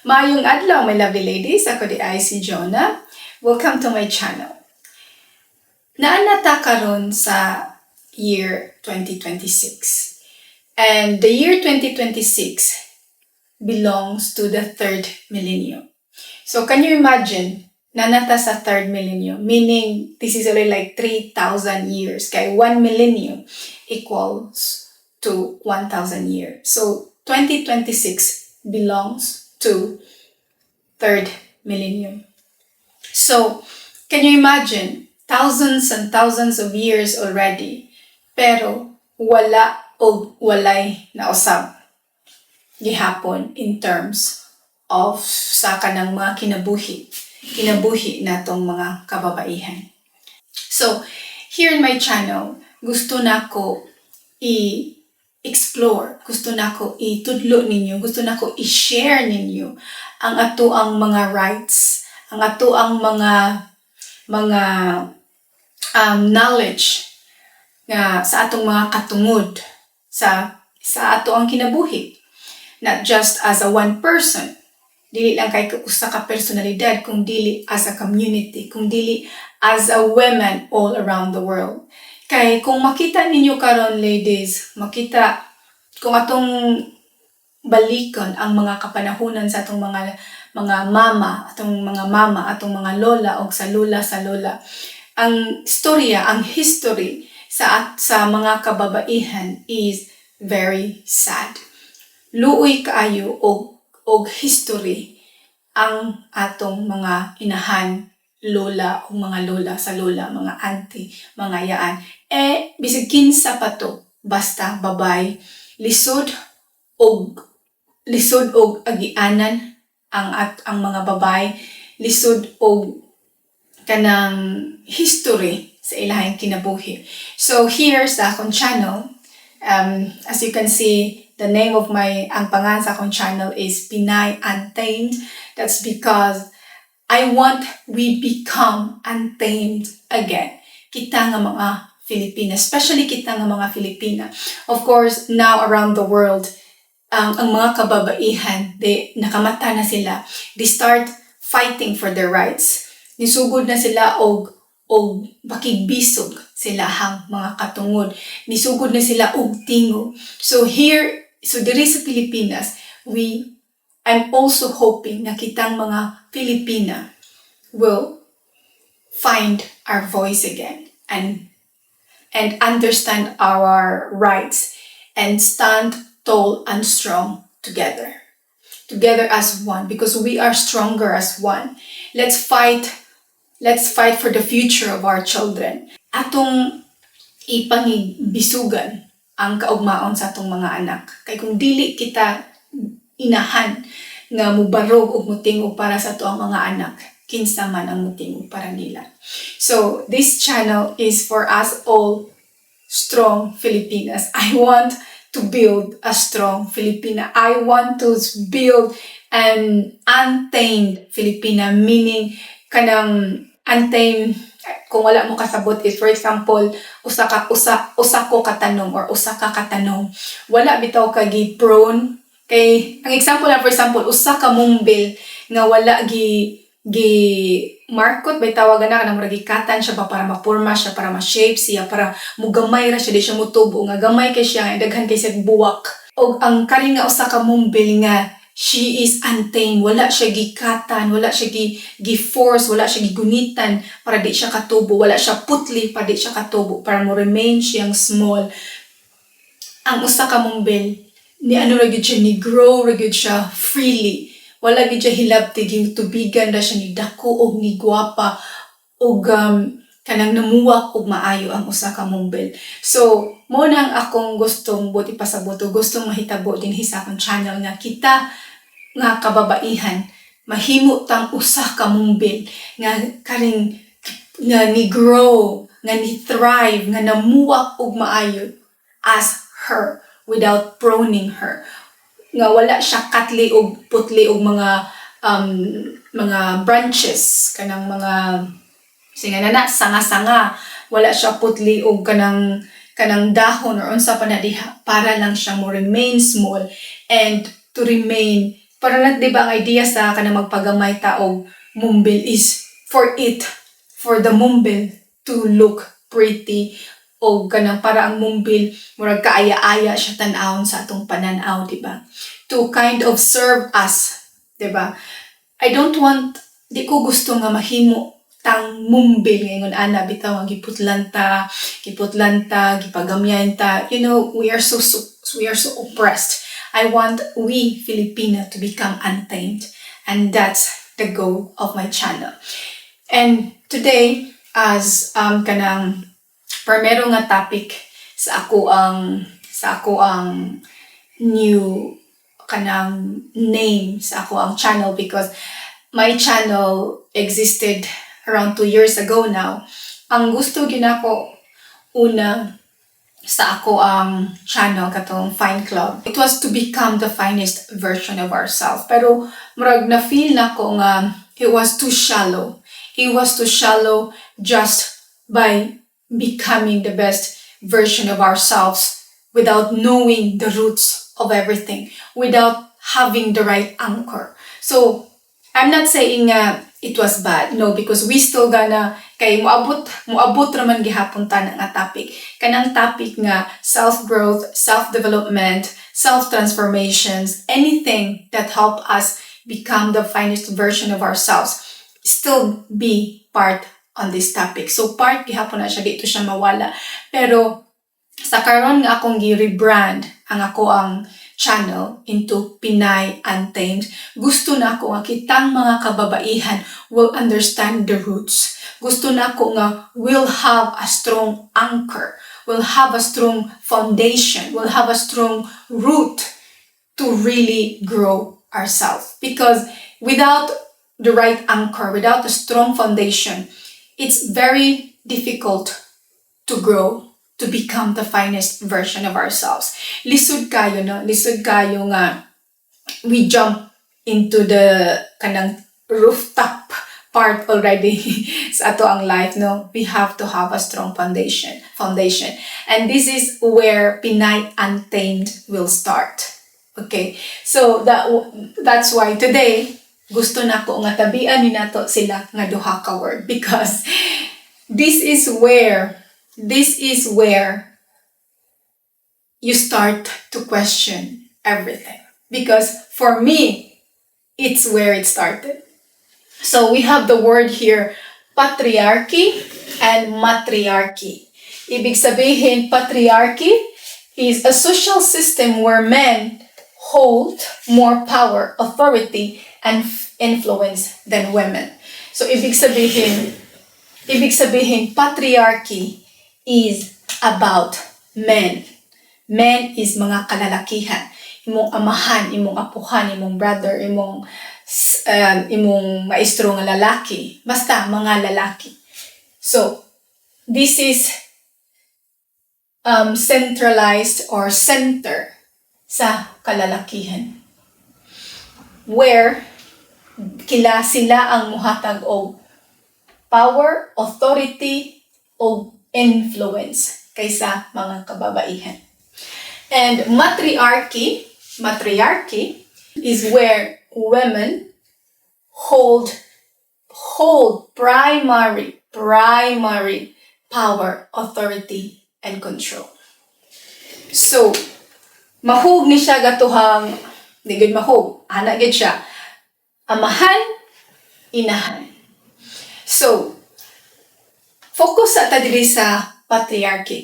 Maayong adlaw, my lovely ladies. Ako di ay si Jonah. Welcome to my channel. Naanata karon sa year 2026. And the year 2026 belongs to the third millennium. So can you imagine, nanata sa third millennium, meaning this is already like 3,000 years. Kaya 1 millennium equals to 1,000 years. So 2026 belongs to third millennium. So, can you imagine, thousands and thousands of years already, pero wala o walay na usab gihapon in terms of sa kanang mga kinabuhi natong mga kababaehan. So, here in my channel, gusto nako i-explore, gusto nako itudlo ninyo, gusto nako i-share ninyo ang atoang mga rights, ang atoang mga knowledge nga sa atong mga katungod sa ato ang kinabuhi. Not just as a one person, dili lang kay usa ka personalidad, kung dili as a community, kung dili as a women all around the world. Kay kung makita ninyo karon, ladies, makita kung atong balikan ang mga kapanahunan sa atong mga mama, atong mga lola o sa lola, ang istorya, ang history sa mga kababaehan is very sad. Luoy kaayo og history ang atong mga inahan, lola o mga lola sa lola, mga auntie, mga yaan. Bisag kinsa pa to, basta babay, lisod og agianan ang mga babay, lisod og kanang history sa ilahang kinabuhi. So here sa akong channel, as you can see, the name of ang pangalan sa akong channel is Pinay Untamed. That's because I want we become untamed again. Kita nga mga Filipina, especially kita nga mga Filipina. Of course, now around the world, ang mga kababaihan, nakamata na sila. They start fighting for their rights. Nisugod na sila og bakigbisog sila hang mga katungod. Nisugod na sila og tingo. So diri sa Pilipinas, I'm also hoping na kitang mga Filipina will find our voice again and understand our rights and stand tall and strong together as one, because we are stronger as one. Let's fight for the future of our children. Atong ipangibisugan ang kaugmaon sa atong mga anak. Kay kung dili kita inahan nga mubarog ug mutingog para sa ato ang mga anak, kinsa man ang mutingog para nila. So this channel is for us all strong Filipinas. I want to build a strong Filipina. I want to build an untamed Filipina, meaning kanang untamed, kung wala mo kasabot is, for example, usa ko katanong or usa ka katanong, wala bitaw ka gi-prone kay ang example na, for example, usa ka mumbil nga wala gi markot bay tawagan na kanang gikatan siya ba para maporma siya, para ma-shape siya, para mugamay ra siya, di siya mutubo nga gamay kay siya, daghan kay siya buwak. Og ang kani nga usa ka mumbil nga she is untamed, wala siya gikatan, wala siya gi-force, wala siya gigunitan para di siya katubo, wala siya putli para di siya katubo, para mo remain siyang small. Ang usa ka mumbil ni grow ra gyud siya freely. Wala gyud siya hilabti, tubigan ra siya ni dako og ni gwapa og kanang namuwak og maayo ang usa ka mumbil. So, mo nang akong gustong buti pasabuto, gustong mahitabo din sa akong channel nga kita nga kababaihan mahimo tang usa ka mumbil nga karing nga ni grow, nga ni thrive, nga namuwak og maayo as her without proning her. Nga wala siya katli og putli og mga branches, kanang mga sanga-sanga, wala siya putli og kanang dahon or unsa pa na diha, para lang siya mo remain small and to remain Para lang, di ba, ang idea sa kanang magpagamay taog mumbil is for the mumbil to look pretty, o kanang para ang mumbil murag kaaya-aya siya tan-awon sa atong pananaw, di ba? To kind of serve us, di ba? Di ko gusto nga mahimo tang mumbil ngayon ana bitaw nga giputlanta, gipagamyan ta. You know, we are so oppressed. I want we Filipino to become untamed, and that's the goal of my channel. And today, as kanang primero nga topic sa ako ang new kanang name sa ako ang channel, because my channel existed around 2 years ago now. Ang gusto ginako una sa ako ang channel katong Fine Club, it was to become the finest version of ourselves. Pero murag na feel nako nga it was too shallow. It was too shallow just by becoming the best version of ourselves without knowing the roots of everything, without having the right anchor. So I'm not saying it was bad, no, because we still gonna kay muabot raman gihapon ta nga topic. Kanang topic nga self-growth, self-development, self-transformations, anything that help us become the finest version of ourselves still be part on this topic. So part gihapon na siya, dito siya mawala. Pero sa karon nga akong gi-rebrand ang ako ang channel into Pinay Untamed, gusto na ako nga kitang mga kababaehan will understand the roots. Gusto na ako nga will have a strong anchor, will have a strong foundation, will have a strong root to really grow ourselves. Because without the right anchor, without a strong foundation, it's very difficult to grow, to become the finest version of ourselves. Lisod kayo, no? Lisod kayo nga we jump into the kanang rooftop part already sa ato ang life, no? We have to have a strong foundation. And this is where Pinay Untamed will start. Okay? So that's why today gusto nako nga tabian ni nato sila nga duha ka word, because this is where you start to question everything. Because for me, it's where it started. So we have the word here, patriarchy and matriarchy. Ibig sabihin, patriarchy is a social system where men hold more power, authority, and influence than women. So ibig sabihin, patriarchy is about men. Men is mga kalalakihan. Imong amahan, imong apuhan, imong brother, imong maestro nga lalaki. Basta, mga lalaki. So, this is centralized or center sa kalalakihan, where sila ang muhatag og power, authority, o influence kaysa mga kababaehan. And matriarchy is where women hold primary power, authority, and control. So, mahug ni siya gatuhang, di gud mahug, ana gid siya, amahan, inahan. So, focus sa ta diri sa patriarchy.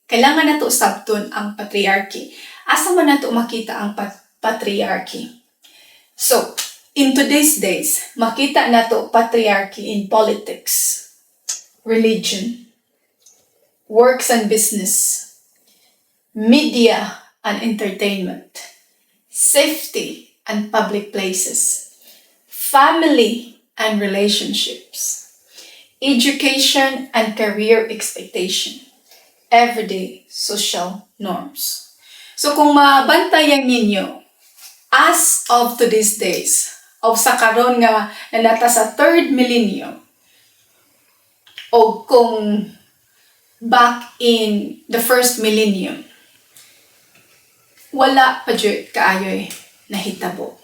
Kailangan nato sabton ang patriarchy. Asa man nato makita ang patriarchy? So, in today's days, makita nato patriarchy in politics, religion, works and business, media and entertainment, safety and public places, family and relationships, education and career expectation, everyday social norms. So kung mabantayan ninyo, as of today's days, o sa karon nga nalata sa 3rd millennium, o kung back in the 1st millennium, wala pa jud kaayoy nahitabo.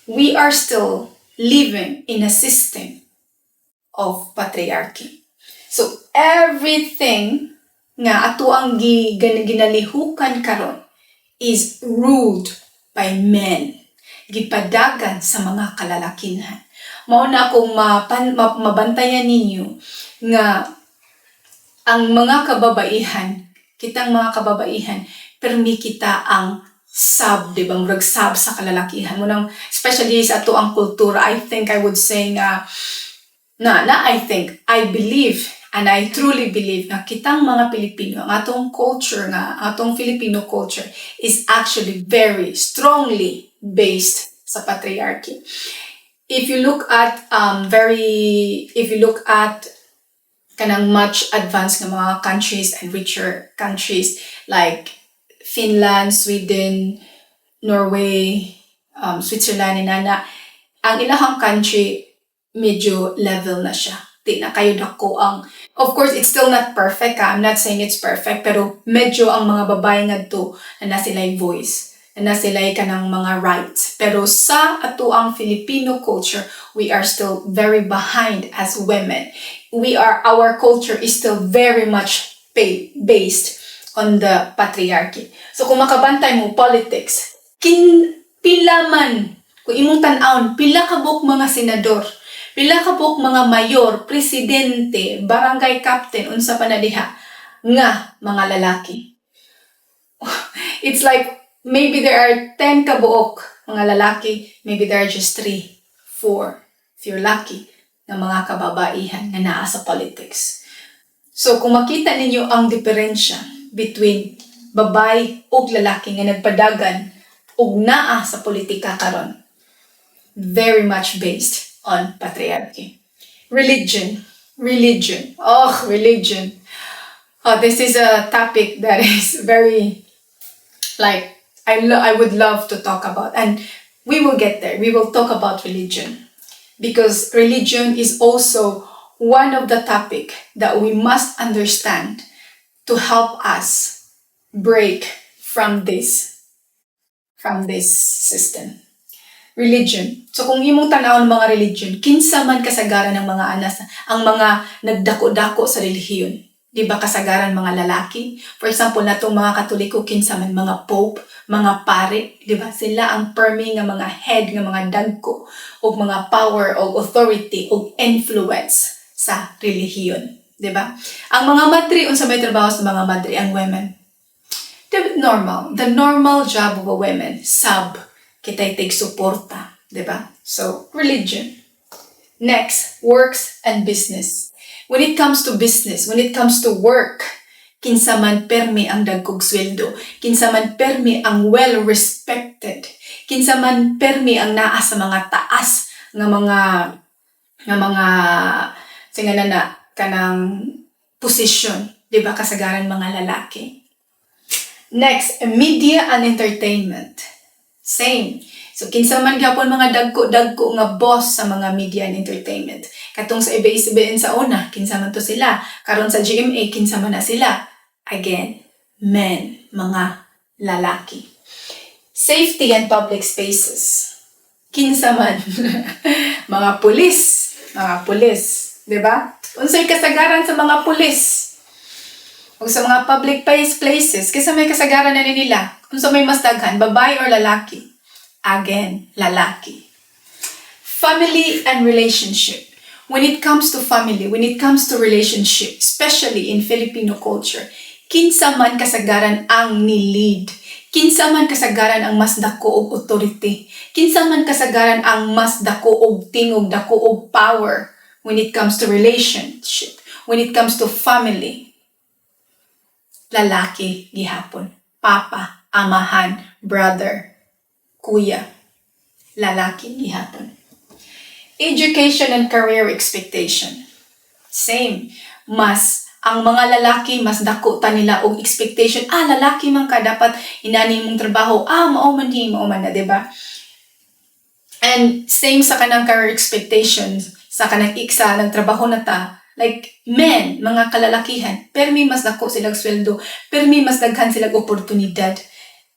we are still living in a system of patriarchy. So everything nga ato ang ginalihukan karon is ruled by men. Gipadagan sa mga kalalakihan. Mao na akong mabantayan ninyo nga ang mga kababaehan, kitang mga kababaehan, permi kita ang sub, di ba? Murag sub sa kalalakihan. Munang, especially sa ato ang kultura, I think I would say I believe, and I truly believe na kitang mga Pilipino, ang atong culture atong Filipino culture is actually very strongly based sa patriarchy. If you look at kanang much advanced na mga countries and richer countries like Finland, Sweden, Norway, Switzerland, ang ilahang country medyo level na siya. Di na kayo dako ang, of course, it's still not perfect. I'm not saying it's perfect, pero medyo ang mga babae ngadto na sila'y voice, na sila'y kanang mga rights. Pero sa ato ang Filipino culture, we are still very behind as women. Our culture is still very much based on the patriarchy. So kung makabantay mo politics, pila man, kung imong tan-awon, pila ka buok mga senador, pila ka buok mga mayor, presidente, barangay captain, unsa pa na diha, nga mga lalaki. It's like, maybe there are 10 kabuok mga lalaki, maybe there are just 3, 4, if you're lucky, na mga kababaehan na naa sa politics. So kung makita ninyo ang diferensya between babay ug lalaki nga nagpadagan ug naa sa politika karon, very much based on patriarchy. Religion. Oh, this is a topic that is very, I would love to talk about, and we will get there. We will talk about religion, because religion is also one of the topic that we must understand to help us break from this system. Religion. So kung imong tanawon mga religion, kinsa man kasagaran ng mga anas, ang mga nagdako-dako sa relihiyon. Di ba kasagaran mga lalaki? For example, natong mga Katoliko, kinsa man mga pope, mga pare, di ba? Sila ang permi nga mga head, nga mga dagko, o mga power, o authority, o influence sa relihiyon. Di ba? Ang mga madri, unsa may trabaho sa mga madri, ang women. The normal job of a woman, kita'y tig-suporta, di ba? So, religion. Next, works and business. When it comes to business, when it comes to work, kinsa man permi ang dagkog sweldo, kinsa man permi ang well-respected, kinsa man permi ang naa sa mga taas nga mga singanana kanang position, di ba, kasagaran mga lalaki. Next, media and entertainment. Same. So, kinsa man gyapon mga dagko nga boss sa mga media and entertainment. Katong sa ABS-CBN sa una, kinsa man to sila. Karon sa GMA, kinsa man na sila. Again, men, mga lalaki. Safety and public spaces. Kinsa man. mga pulis, di ba? Unsay kasagaran sa mga pulis? O sa mga public places, kinsa may kasagaran na nila? Unsa may mas daghan, babae or lalaki? Again, lalaki. Family and relationship. When it comes to family, when it comes to relationship, especially in Filipino culture, kinsa man kasagaran ang ni-lead. Kinsa man kasagaran ang mas dako og authority. Kinsa man kasagaran ang mas dako og tingog, dako og power when it comes to relationship, when it comes to family. Lalaki gihapon. Papa, amahan, brother, kuya. Lalaki gihapon. Education and career expectation. Same. Ang mga lalaki, mas dako ta nila og expectation. Lalaki man ka, dapat inani mong trabaho. Mao man na, diba? And same sa kanang career expectations, sa kanang iksa, nagtrabaho na ta. Like, men, mga kalalakihan, permi mas dako silang sweldo, permi mas daghan silang oportunidad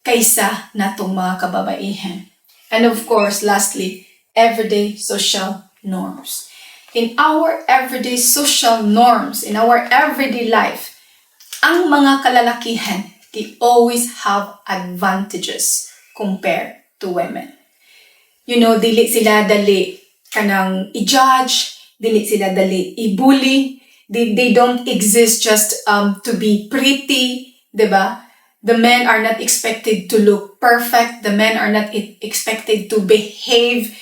kaysa natong mga kababaehan. And of course, lastly, everyday social norms. In our everyday social norms, in our everyday life, ang mga kalalakihan, they always have advantages compared to women. You know, dili sila dali kanang i-judge, dili sila dali i-bully, they don't exist just to be pretty, diba? The men are not expected to look perfect, the men are not expected to behave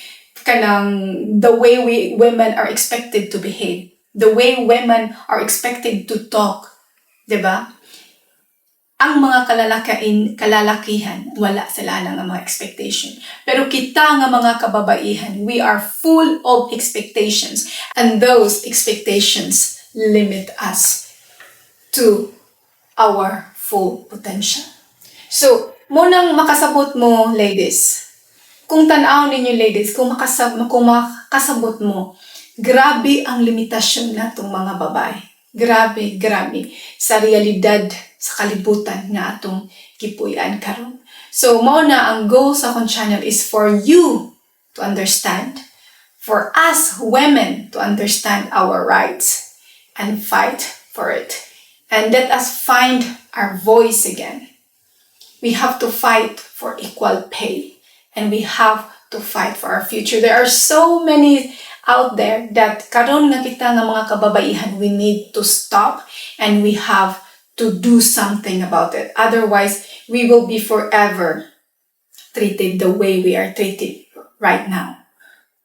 kanang the way women are expected to behave, the way women are expected to talk, diba? Ang mga kalalakihan, wala sila ng mga expectation. Pero kita nga mga kababaihan, we are full of expectations. And those expectations limit us to our full potential. So, munang makasabot mo, ladies. Kung tanaw ninyo, ladies, kung makasabot mo, grabe ang limitasyon natong mga babae. Grabe, grabe. Sa realidad, sa kalibutan nga atong kipuy-an karon. So, mao na ang goal sa akong channel is for you to understand, for us women to understand our rights and fight for it. And let us find our voice again. We have to fight for equal pay, and we have to fight for our future. There are so many out there that karon nga kita nga mga kababaihan, we need to stop and we have to do something about it. Otherwise, we will be forever treated the way we are treated right now.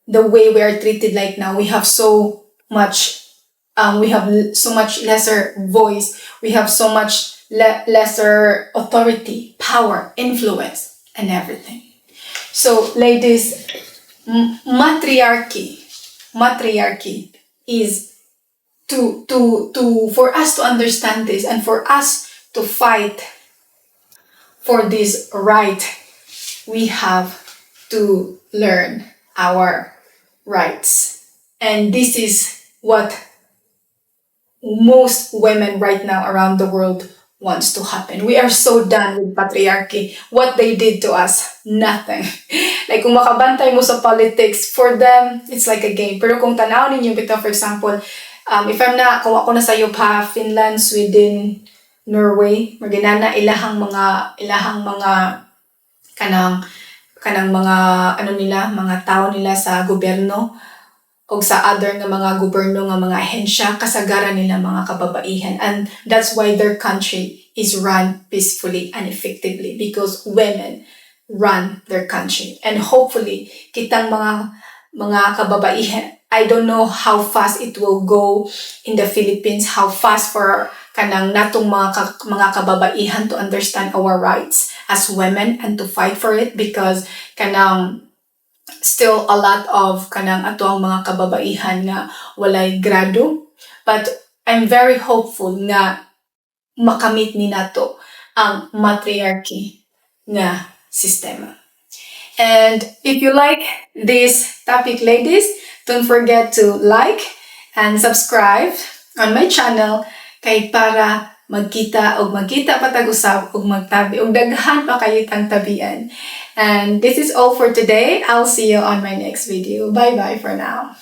The way we are treated like now, we have so much lesser voice, we have so much lesser authority, power, influence, and everything. So, ladies, matriarchy is for us to understand this and for us to fight for this right, we have to learn our rights. And this is what most women right now around the world wants to happen. We are so done with patriarchy. What they did to us, nothing. Like kung makabantay mo sa politics, for them, it's like a game. Pero kung tanaw ninyo bitaw, for example, kung ako na sayo pa, Finland, Sweden, Norway, maginana ilahang mga kanang mga tao nila sa gobyerno o sa other nga mga gobyerno nga mga ahensya, kasagaran nila mga kababaihan. And that's why their country is run peacefully and effectively, because women run their country. And hopefully, kitang mga kababaihan, I don't know how fast it will go in the Philippines, how fast for kanang natong mga kababaihan to understand our rights as women and to fight for it, because kanang still a lot of kanang atong mga kababaihan nga walay grado. But I'm very hopeful na makamit ni nato ang matriarchy nga sistema. And if you like this topic, ladies, don't forget to like and subscribe on my channel kay para magkita patag-usab ug magtabi ug daghan pa kayo tang tabian. And this is all for today. I'll see you on my next video. Bye-bye for now.